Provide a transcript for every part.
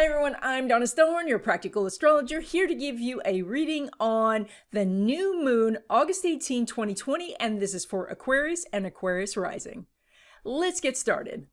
everyone, I'm Donna Stellhorn, your practical astrologer, here to give you a reading on the new moon, August 18, 2020, and this is for Aquarius and Aquarius rising. Let's get started.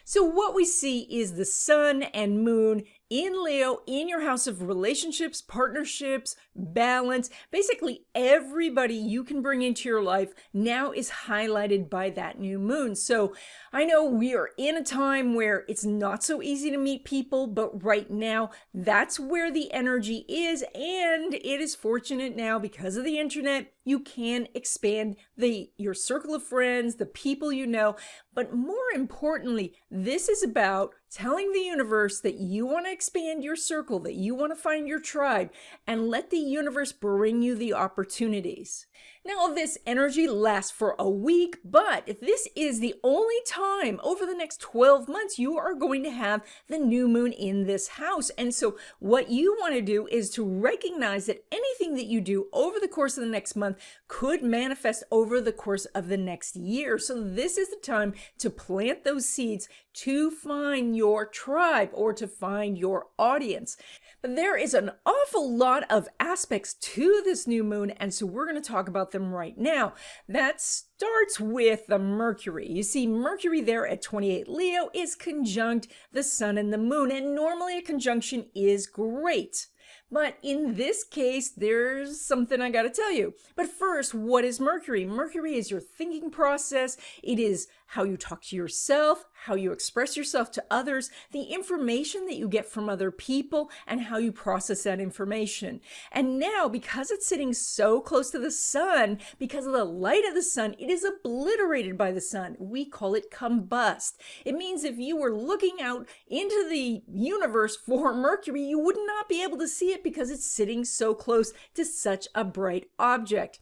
So what we see is the sun and moon in Leo in your house of relationships, partnerships, balance. Basically, everybody you can bring into your life now is highlighted by that new moon. So I know we are in a time where it's not so easy to meet people, but right now that's where the energy is. And it is fortunate now because of the internet, you can expand your circle of friends, the people you know. But more importantly, this is about telling the universe that you want to expand your circle, that you want to find your tribe, and let the universe bring you the opportunities. Now, this energy lasts for a week, but this is the only time over the next 12 months you are going to have the new moon in this house. And so what you want to do is to recognize that anything that you do over the course of the next month could manifest over the course of the next year. So this is the time to plant those seeds to find your tribe or to find your audience. But there is an awful lot of aspects to this new moon, and so we're going to talk about them right now. That starts with the Mercury. You see, Mercury there at 28 Leo is conjunct the sun and the moon, and normally a conjunction is great. But in this case, there's something I got to tell you. But first, what is Mercury? Mercury is your thinking process. It is how you talk to yourself, how you express yourself to others, the information that you get from other people, and how you process that information. And now, because it's sitting so close to the sun, because of the light of the sun, it is obliterated by the sun. We call it combust. It means if you were looking out into the universe for Mercury, you would not be able to see it because it's sitting so close to such a bright object.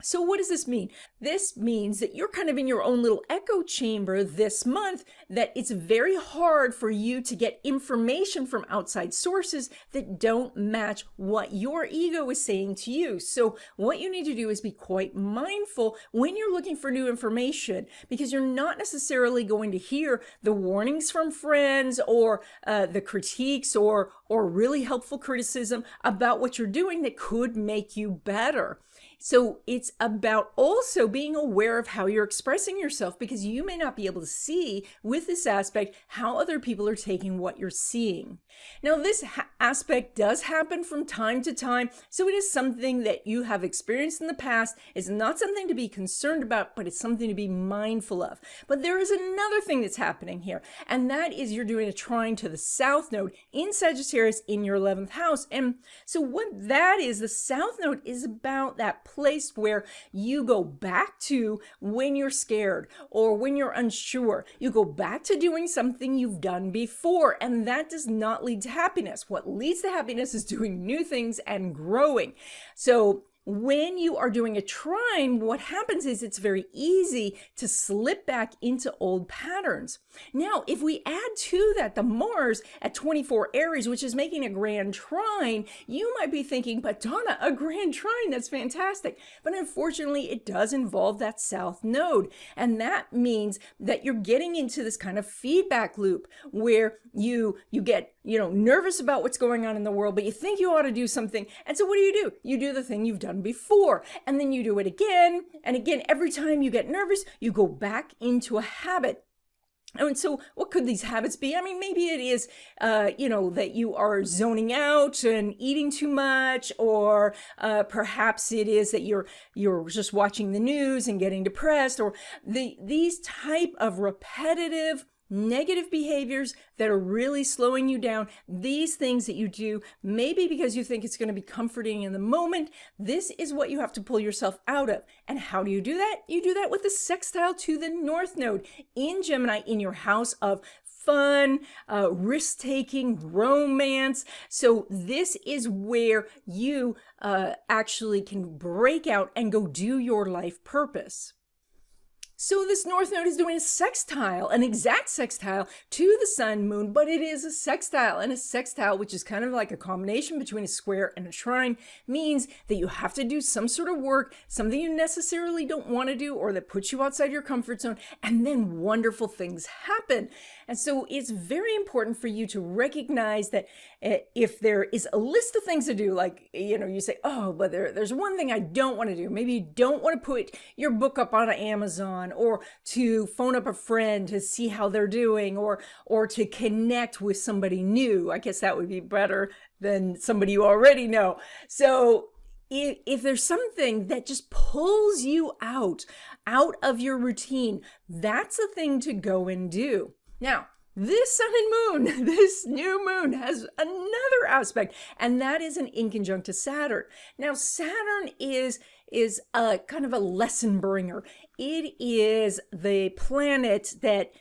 So what does this mean? This means that you're kind of in your own little echo chamber this month, that it's very hard for you to get information from outside sources that don't match what your ego is saying to you. So what you need to do is be quite mindful when you're looking for new information, because you're not necessarily going to hear the warnings from friends or the critiques or really helpful criticism about what you're doing that could make you better. So it's about also being aware of how you're expressing yourself, because you may not be able to see with this aspect how other people are taking what you're seeing. Now, this aspect does happen from time to time, so it is something that you have experienced in the past. It's not something to be concerned about, but it's something to be mindful of. But there is another thing that's happening here, and that is you're doing a trine to the South Node in Sagittarius in your 11th house. And so what that is, the South Node is about that place where you go back to when you're scared or when you're unsure. You go back to doing something you've done before, and that does not lead to happiness. What leads to happiness is doing new things and growing. So when you are doing a trine, what happens is it's very easy to slip back into old patterns. Now, if we add to that the Mars at 24 Aries, which is making a grand trine, you might be thinking, but Donna, a grand trine, that's fantastic. But unfortunately, it does involve that South Node. And that means that you're getting into this kind of feedback loop where you get nervous about what's going on in the world, but you think you ought to do something. And so what do? You do the thing you've done before, and then you do it again and again. Every time you get nervous, you go back into a habit. And so what could these habits be? I mean, maybe it is, that you are zoning out and eating too much, or perhaps it is that you're just watching the news and getting depressed, or these type of repetitive negative behaviors that are really slowing you down. These things that you do, maybe because you think it's going to be comforting in the moment, this is what you have to pull yourself out of. And how do you do that? You do that with the sextile to the North Node in Gemini in your house of fun, risk-taking, romance. So this is where you actually can break out and go do your life purpose. So this North Node is doing a sextile, an exact sextile to the Sun, Moon, but it is a sextile. And a sextile, which is kind of like a combination between a square and a trine, means that you have to do some sort of work, something you necessarily don't want to do or that puts you outside your comfort zone, and then wonderful things happen. And so it's very important for you to recognize that if there is a list of things to do, like, you say, oh, but there's one thing I don't want to do. Maybe you don't want to put your book up on Amazon, or to phone up a friend to see how they're doing, or to connect with somebody new. I guess that would be better than somebody you already know. So if there's something that just pulls you out of your routine, that's a thing to go and do. Now, this sun and moon, this new moon, has another aspect, and that is an inconjunct to Saturn. Now, Saturn is a kind of a lesson bringer. It is the planet that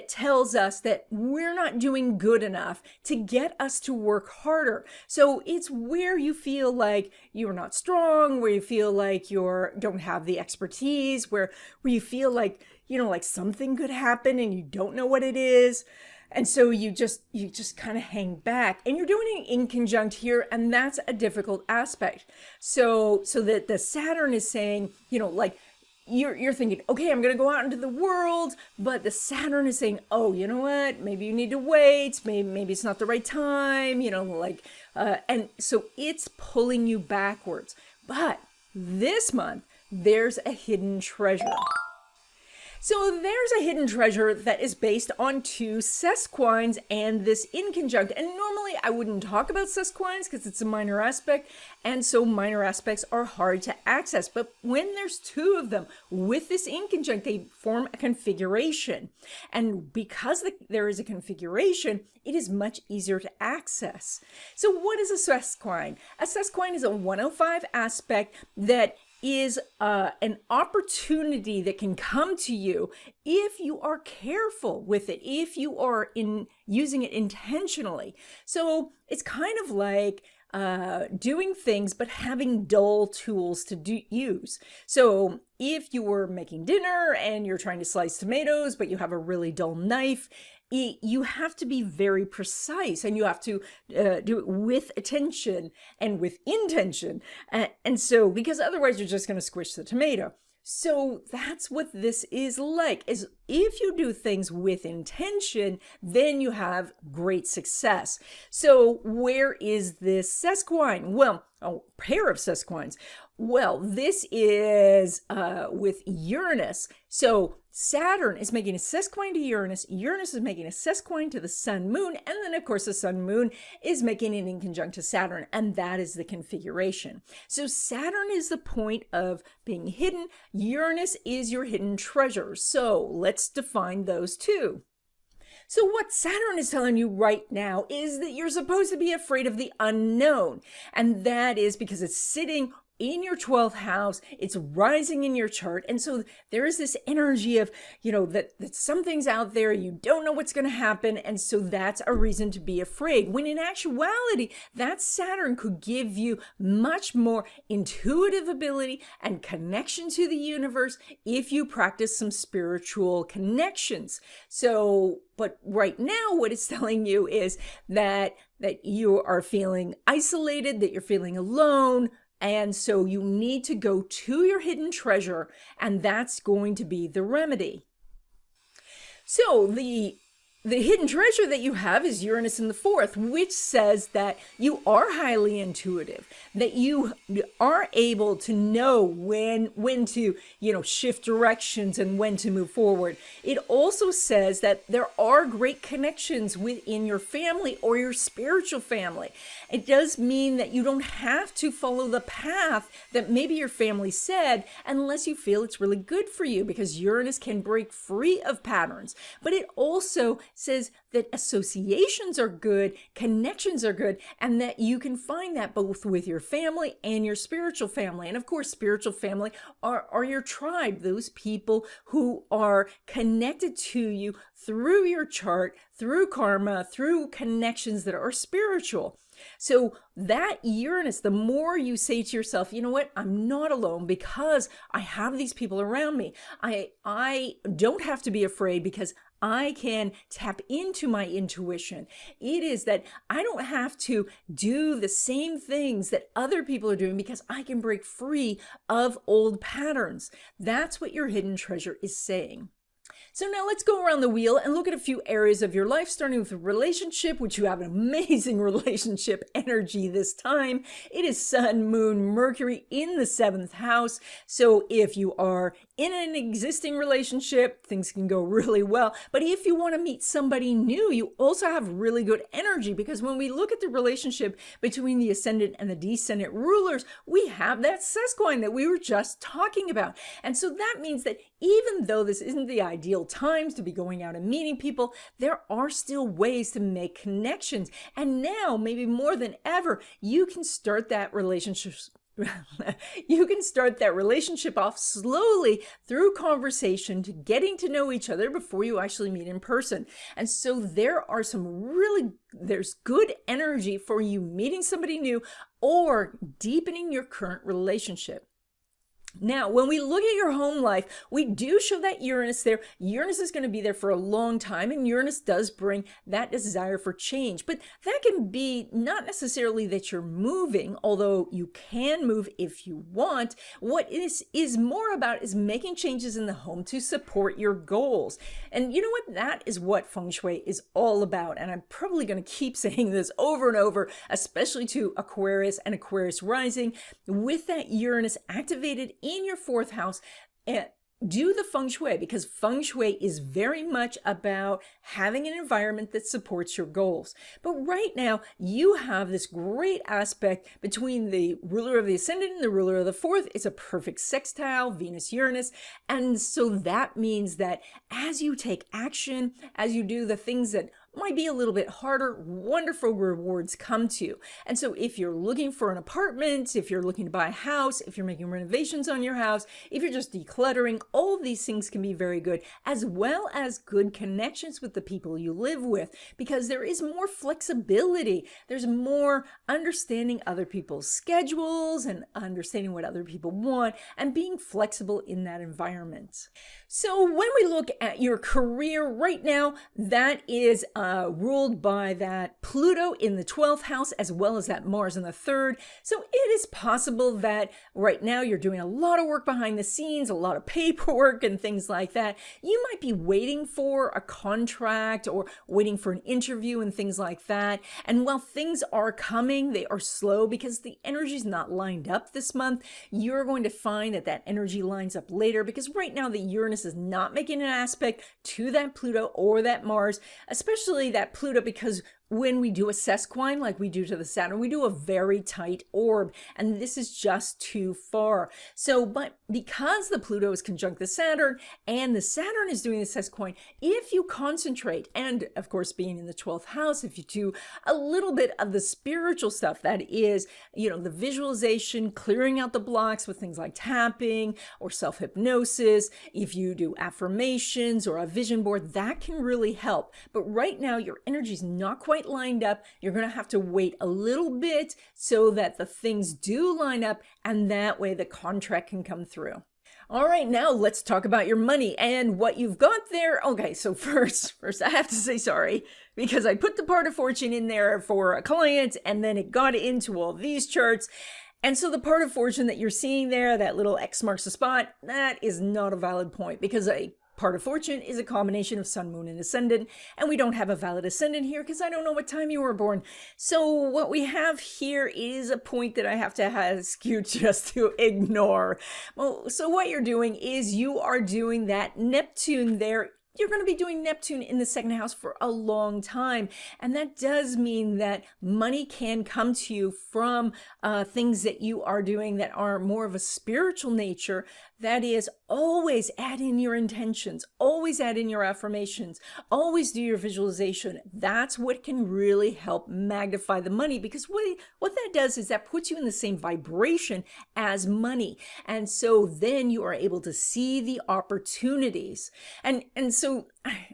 tells us that we're not doing good enough to get us to work harder. So it's where you feel like you're not strong, where you feel like you don't have the expertise, where you feel like, like something could happen and you don't know what it is. And so you just kind of hang back, and you're doing an inconjunct here, and that's a difficult aspect. So that the Saturn is saying, like, you're thinking, okay, I'm going to go out into the world, but the Saturn is saying, oh, you know what? Maybe you need to wait. Maybe it's not the right time, and so it's pulling you backwards. But this month, there's a hidden treasure. So there's a hidden treasure that is based on two sesquines and this inconjunct. And normally I wouldn't talk about sesquines because it's a minor aspect, and so minor aspects are hard to access. But when there's two of them with this inconjunct, they form a configuration. And because there is a configuration, it is much easier to access. So what is a sesquine? A sesquine is a 105 aspect that is an opportunity that can come to you if you are careful with it, if you are using it intentionally. So it's kind of like doing things but having dull tools to use. So if you were making dinner and you're trying to slice tomatoes but you have a really dull knife, you have to be very precise, and you have to do it with attention and with intention. And so, because otherwise you're just going to squish the tomato. So that's what this is like, is if you do things with intention, then you have great success. So where is this sesquine? Well, a pair of sesquines. Well, this is with Uranus. So Saturn is making a sesquine to Uranus. Uranus is making a sesquine to the sun moon. And then, of course, the sun moon is making an inconjunct to Saturn. And that is the configuration. So Saturn is the point of being hidden. Uranus is your hidden treasure. So let's define those two. So what Saturn is telling you right now is that you're supposed to be afraid of the unknown. And that is because it's sitting in your 12th house, it's rising in your chart. And so there is this energy of, that something's out there, you don't know what's going to happen. And so that's a reason to be afraid. When in actuality, that Saturn could give you much more intuitive ability and connection to the universe if you practice some spiritual connections. So, but right now, what it's telling you is that you are feeling isolated, that you're feeling alone. And so you need to go to your hidden treasure, and that's going to be the remedy. So the hidden treasure that you have is Uranus in the 4th, which says that you are highly intuitive, that you are able to know when to, shift directions and when to move forward. It also says that there are great connections within your family or your spiritual family. It does mean that you don't have to follow the path that maybe your family said unless you feel it's really good for you, because Uranus can break free of patterns. But it also says that associations are good, connections are good, and that you can find that both with your family and your spiritual family. And of course, spiritual family are your tribe, those people who are connected to you through your chart, through karma, through connections that are spiritual. So that Uranus, the more you say to yourself, you know what, I'm not alone because I have these people around me. I don't have to be afraid because I can tap into my intuition. It is that I don't have to do the same things that other people are doing because I can break free of old patterns. That's what your hidden treasure is saying. So now let's go around the wheel and look at a few areas of your life, starting with a relationship, which you have an amazing relationship energy this time. It is Sun, Moon, Mercury in the 7th house. So if you are in an existing relationship, things can go really well. But if you want to meet somebody new, you also have really good energy, because when we look at the relationship between the ascendant and the descendant rulers, we have that sesquine that we were just talking about. And so that means that even though this isn't the ideal times to be going out and meeting people, there are still ways to make connections. And now, maybe more than ever, you can start that relationship. You can start that relationship off slowly through conversation to getting to know each other before you actually meet in person. And so there's good energy for you meeting somebody new or deepening your current relationship. Now, when we look at your home life, we do show that Uranus there. Uranus is going to be there for a long time, and Uranus does bring that desire for change. But that can be not necessarily that you're moving, although you can move if you want. What this is more about is making changes in the home to support your goals. And you know what? That is what Feng Shui is all about. And I'm probably going to keep saying this over and over, especially to Aquarius and Aquarius rising, with that Uranus activated in your 4th house. And do the Feng Shui, because Feng Shui is very much about having an environment that supports your goals. But right now, you have this great aspect between the ruler of the ascendant and the ruler of the 4th. It's a perfect sextile, Venus-Uranus. And so that means that as you take action, as you do the things that might be a little bit harder, wonderful rewards come to you. And so if you're looking for an apartment, if you're looking to buy a house, if you're making renovations on your house, if you're just decluttering, all of these things can be very good, as well as good connections with the people you live with, because there is more flexibility. There's more understanding other people's schedules and understanding what other people want and being flexible in that environment. So when we look at your career right now, that is ruled by that Pluto in the 12th house, as well as that Mars in the 3rd. So it is possible that right now you're doing a lot of work behind the scenes, a lot of paperwork and things like that. You might be waiting for a contract or waiting for an interview and things like that. And while things are coming, they are slow because the energy is not lined up this month. You're going to find that that energy lines up later, because right now the Uranus is not making an aspect to that Pluto or that Mars, especially that Pluto, because when we do a sesquine like we do to the Saturn, we do a very tight orb, and this is just too far. So, but because the Pluto is conjunct the Saturn, and the Saturn is doing the sesquine, if you concentrate, and of course being in the 12th house, if you do a little bit of the spiritual stuff, that is, the visualization, clearing out the blocks with things like tapping or self-hypnosis, if you do affirmations or a vision board, that can really help. But right now, your energy is not quite lined up. You're going to have to wait a little bit so that the things do line up, and that way the contract can come through. All right, now let's talk about your money and what you've got there. Okay, so first I have to say sorry, because I put the part of fortune in there for a client, and then it got into all these charts. And so the part of fortune that you're seeing there, that little X marks the spot, that is not a valid point, because part of fortune is a combination of sun, moon, and ascendant, and we don't have a valid ascendant here because I don't know what time you were born. So what we have here is a point that I have to ask you just to ignore. Well, so what you're doing is you are doing that Neptune there. You're going to be doing Neptune in the 2nd house for a long time. And that does mean that money can come to you from things that you are doing that are more of a spiritual nature. That is, always add in your intentions, always add in your affirmations, always do your visualization. That's what can really help magnify the money, because what that does is that puts you in the same vibration as money. And so then you are able to see the opportunities. And so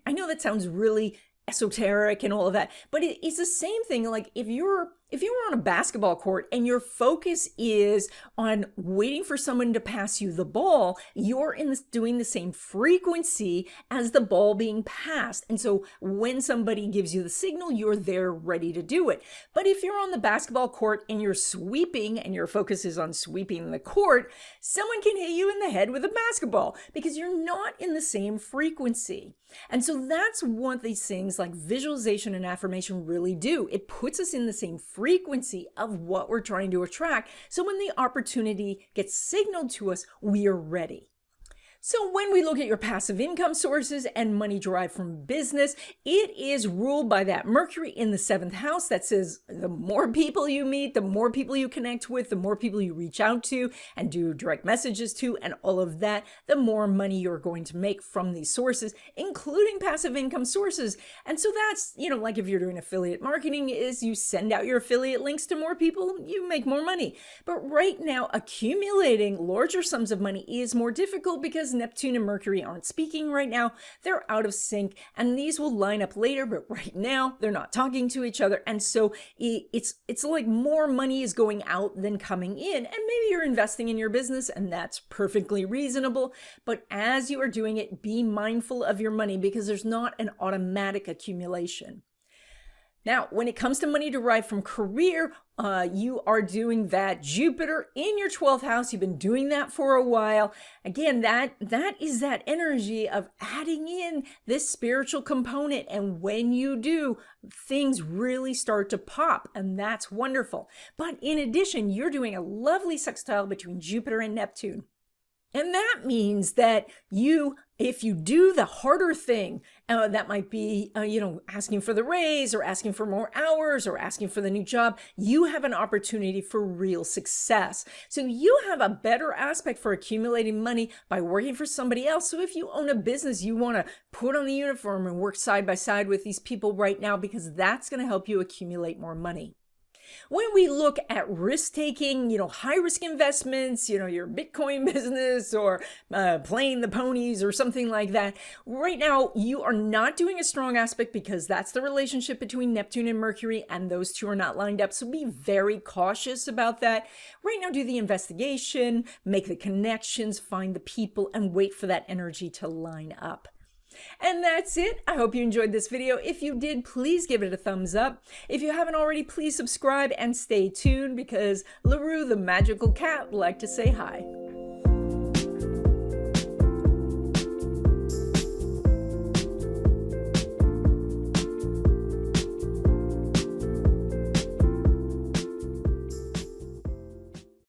I know that sounds really esoteric and all of that, but it's the same thing. Like if you're If you were on a basketball court and your focus is on waiting for someone to pass you the ball, you're doing the same frequency as the ball being passed. And so when somebody gives you the signal, you're there ready to do it. But if you're on the basketball court and you're sweeping and your focus is on sweeping the court, someone can hit you in the head with a basketball because you're not in the same frequency. And so that's what these things like visualization and affirmation really do. It puts us in the same frequency of what we're trying to attract. So when the opportunity gets signaled to us, we are ready. So when we look at your passive income sources and money derived from business, it is ruled by that Mercury in the 7th house that says the more people you meet, the more people you connect with, the more people you reach out to and do direct messages to and all of that, the more money you're going to make from these sources, including passive income sources. And so that's, like if you're doing affiliate marketing, is you send out your affiliate links to more people, you make more money. But right now, accumulating larger sums of money is more difficult because Neptune and Mercury aren't speaking right now. They're out of sync, and these will line up later, but right now they're not talking to each other. And so it's like more money is going out than coming in. And maybe you're investing in your business, and that's perfectly reasonable. But as you are doing it, be mindful of your money because there's not an automatic accumulation. Now, when it comes to money derived from career, you are doing that Jupiter in your 12th house. You've been doing that for a while. Again, that is that energy of adding in this spiritual component. And when you do, things really start to pop, and that's wonderful. But in addition, you're doing a lovely sextile between Jupiter and Neptune. And that means that if you do the harder thing, that might be, asking for the raise or asking for more hours or asking for the new job, you have an opportunity for real success. So you have a better aspect for accumulating money by working for somebody else. So if you own a business, you want to put on the uniform and work side by side with these people right now because that's going to help you accumulate more money. When we look at risk-taking, high-risk investments, your Bitcoin business or playing the ponies or something like that, right now you are not doing a strong aspect because that's the relationship between Neptune and Mercury, and those two are not lined up. So be very cautious about that. Right now, do the investigation, make the connections, find the people, and wait for that energy to line up. And that's it. I hope you enjoyed this video. If you did, please give it a thumbs up. If you haven't already, please subscribe and stay tuned because LaRue, the magical cat, would like to say hi.